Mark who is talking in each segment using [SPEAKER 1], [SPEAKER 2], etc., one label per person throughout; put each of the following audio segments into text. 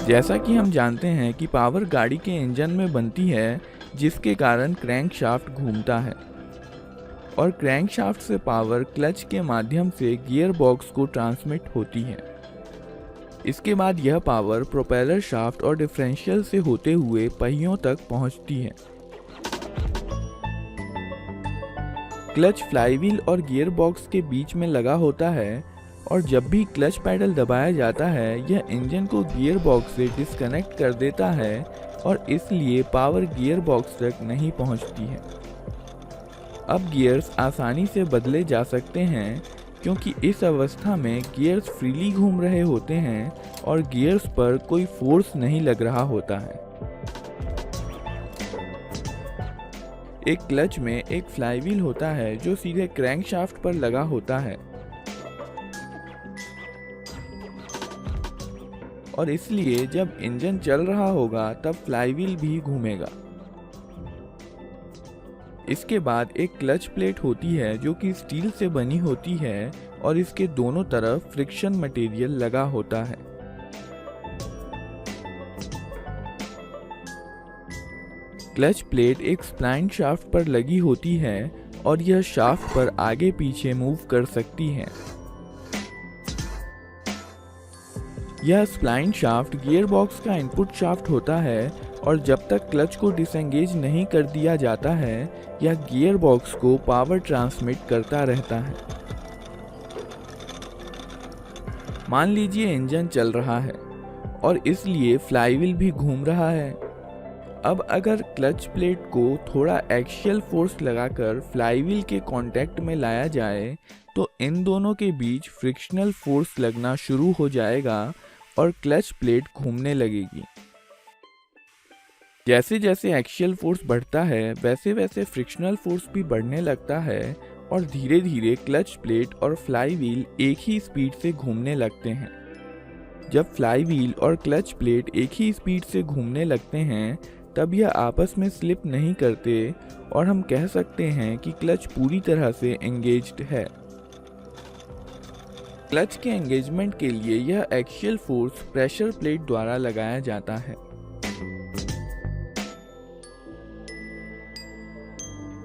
[SPEAKER 1] जैसा कि हम जानते हैं कि पावर गाड़ी के इंजन में बनती है, जिसके कारण क्रैंकशाफ्ट घूमता है और क्रैंकशाफ्ट से पावर क्लच के माध्यम से गियर बॉक्स को ट्रांसमिट होती है। इसके बाद यह पावर प्रोपेलर शाफ्ट और डिफरेंशियल से होते हुए पहियों तक पहुंचती है। क्लच फ्लाईव्हील और गियर बॉक्स के बीच में लगा होता है और जब भी क्लच पैडल दबाया जाता है, यह इंजन को गियर बॉक्स से डिस्कनेक्ट कर देता है और इसलिए पावर गियर बॉक्स तक नहीं पहुंचती है। अब गियर्स आसानी से बदले जा सकते हैं क्योंकि इस अवस्था में गियर्स फ्रीली घूम रहे होते हैं और गियर्स पर कोई फोर्स नहीं लग रहा होता है। एक क्लच में एक फ्लाईव्हील होता है जो सीधे क्रैंकशाफ्ट पर लगा होता है और इसलिए जब इंजन चल रहा होगा तब फ्लाईव्हील भी घूमेगा। इसके बाद एक क्लच प्लेट होती है जो कि स्टील से बनी होती है और इसके दोनों तरफ फ्रिक्शन मटेरियल लगा होता है। क्लच प्लेट एक स्प्लाइंट शाफ्ट पर लगी होती है और यह शाफ्ट पर आगे पीछे मूव कर सकती है। यह स्प्लाइंट शाफ्ट गियर बॉक्स का इनपुट शाफ्ट होता है और जब तक क्लच को डिसएंगेज नहीं कर दिया जाता है, यह गियर बॉक्स को पावर ट्रांसमिट करता रहता है। मान लीजिए इंजन चल रहा है और इसलिए फ्लाईव्हील भी घूम रहा है। अब अगर क्लच प्लेट को थोड़ा एक्सियल फोर्स लगाकर फ्लाईव्हील के कांटेक्ट में लाया जाए तो इन दोनों के बीच फ्रिक्शनल फोर्स लगना शुरू हो जाएगा और क्लच प्लेट घूमने लगेगी। जैसे जैसे एक्सियल फोर्स बढ़ता है वैसे वैसे फ्रिक्शनल फोर्स भी बढ़ने लगता है और धीरे धीरे क्लच प्लेट और फ्लाईव्हील एक ही स्पीड से घूमने लगते हैं। जब फ्लाईव्हील और क्लच प्लेट एक ही स्पीड से घूमने लगते हैं तब यह आपस में स्लिप नहीं करते और हम कह सकते हैं कि क्लच पूरी तरह से एंगेज्ड है। क्लच के एंगेजमेंट के लिए यह एक्सियल फोर्स प्रेशर प्लेट द्वारा लगाया जाता है।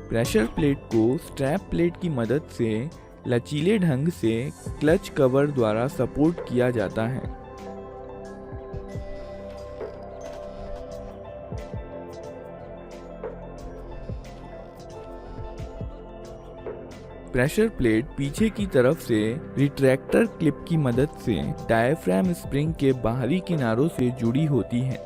[SPEAKER 1] प्रेशर प्लेट को स्ट्रैप प्लेट की मदद से लचीले ढंग से क्लच कवर द्वारा सपोर्ट किया जाता है। प्रेशर प्लेट पीछे की तरफ से रिट्रैक्टर क्लिप की मदद से डायफ्राम स्प्रिंग के बाहरी किनारों से जुड़ी होती है।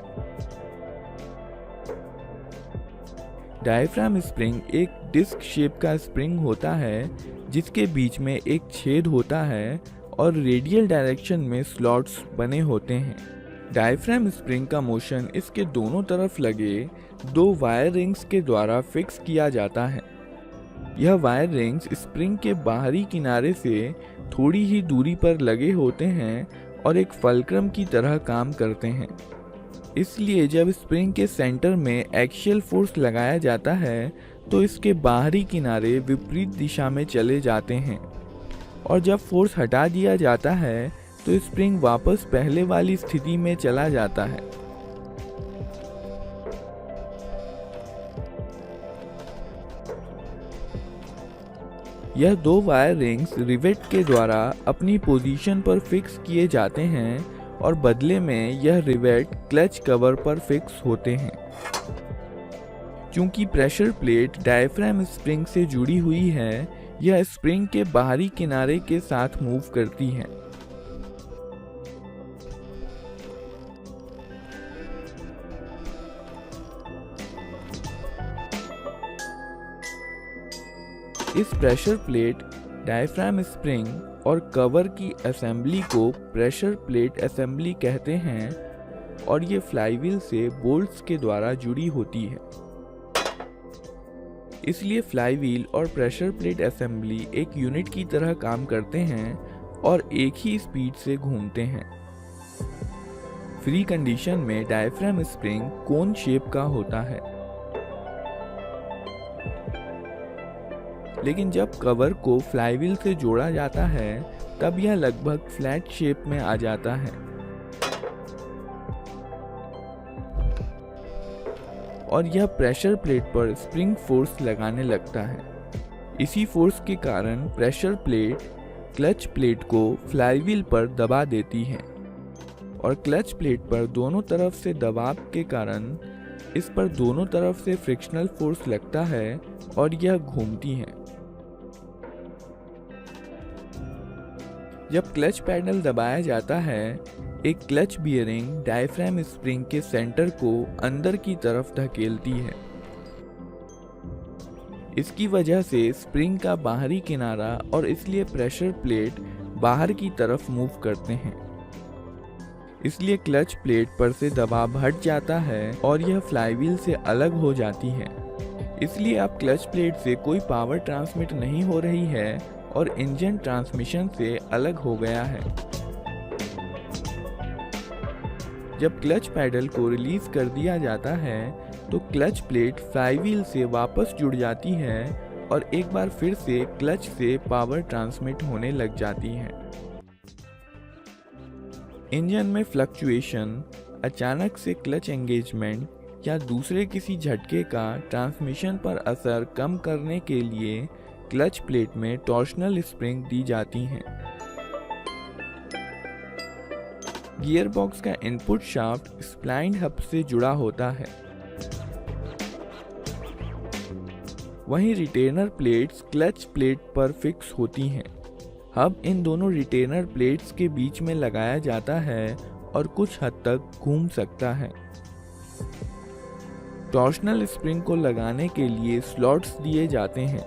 [SPEAKER 1] डायफ्राम स्प्रिंग एक डिस्क शेप का स्प्रिंग होता है जिसके बीच में एक छेद होता है और रेडियल डायरेक्शन में स्लॉट्स बने होते हैं। डायफ्राम स्प्रिंग का मोशन इसके दोनों तरफ लगे दो वायर रिंग्स के द्वारा फिक्स किया जाता है। यह वायर रिंग्स स्प्रिंग के बाहरी किनारे से थोड़ी ही दूरी पर लगे होते हैं और एक फलक्रम की तरह काम करते हैं। इसलिए जब स्प्रिंग के सेंटर में एक्सियल फोर्स लगाया जाता है तो इसके बाहरी किनारे विपरीत दिशा में चले जाते हैं और जब फोर्स हटा दिया जाता है तो स्प्रिंग वापस पहले वाली स्थिति में चला जाता है। यह दो वायर रिंग्स रिवेट के द्वारा अपनी पोजीशन पर फिक्स किए जाते हैं और बदले में यह रिवेट क्लच कवर पर फिक्स होते हैं। क्योंकि प्रेशर प्लेट डायफ्राम स्प्रिंग से जुड़ी हुई है, यह स्प्रिंग के बाहरी किनारे के साथ मूव करती है। इस प्रेशर प्लेट, डायफ्राम स्प्रिंग और कवर की असेंबली को प्रेशर प्लेट असेंबली कहते हैं और ये फ्लाईव्हील से बोल्ट्स के द्वारा जुड़ी होती है। इसलिए फ्लाईव्हील और प्रेशर प्लेट असेंबली एक यूनिट की तरह काम करते हैं और एक ही स्पीड से घूमते हैं। फ्री कंडीशन में डायफ्राम स्प्रिंग कोन शेप का होता है, लेकिन जब कवर को फ्लाईव्हील से जोड़ा जाता है तब यह लगभग फ्लैट शेप में आ जाता है। और यह प्रेशर प्लेट पर स्प्रिंग फोर्स लगाने लगता है। इसी फोर्स के कारण प्रेशर प्लेट क्लच प्लेट को फ्लाईव्हील पर दबा देती है और क्लच प्लेट पर दोनों तरफ से दबाव के कारण इस पर दोनों तरफ से फ्रिक्शनल फोर्स लगता है और यह घूमती है। जब क्लच पैडल दबाया जाता है, एक क्लच बियरिंग डायफ्राम स्प्रिंग के सेंटर को अंदर की तरफ धकेलती है। इसकी वजह से स्प्रिंग का बाहरी किनारा और इसलिए प्रेशर प्लेट बाहर की तरफ मूव करते हैं। इसलिए क्लच प्लेट पर से दबाव हट जाता है और यह फ्लाईव्हील से अलग हो जाती है। इसलिए अब क्लच प्लेट से कोई पावर ट्रांसमिट नहीं हो रही है और इंजन ट्रांसमिशन से अलग हो गया है। जब क्लच पैडल को रिलीज कर दिया जाता है तो क्लच प्लेट फ्लाईव्हील से वापस जुड़ जाती है और एक बार फिर से क्लच से पावर ट्रांसमिट होने लग जाती है। इंजन में फ्लक्चुएशन, अचानक से क्लच एंगेजमेंट या दूसरे किसी झटके का ट्रांसमिशन पर असर कम करने के लिए क्लच प्लेट में टॉर्शनल स्प्रिंग दी जाती हैं। गियरबॉक्स का इनपुट शाफ्ट स्प्लाइंड हब से जुड़ा होता है। वहीं रिटेनर प्लेट्स क्लच प्लेट पर फिक्स होती हैं। हब इन दोनों रिटेनर प्लेट्स के बीच में लगाया जाता है और कुछ हद तक घूम सकता है। टॉर्शनल स्प्रिंग को लगाने के लिए स्लॉट्स दिए जाते हैं।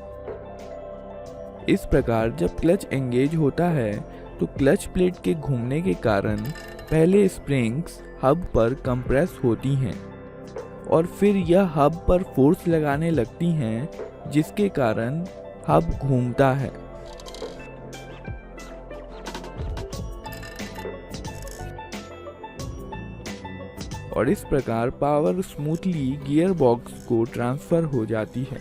[SPEAKER 1] इस प्रकार जब क्लच एंगेज होता है तो क्लच प्लेट के घूमने के कारण पहले स्प्रिंग्स हब पर कंप्रेस होती हैं और फिर यह हब पर फोर्स लगाने लगती हैं, जिसके कारण हब घूमता है। और इस प्रकार पावर स्मूथली गियर बॉक्स को ट्रांसफर हो जाती है।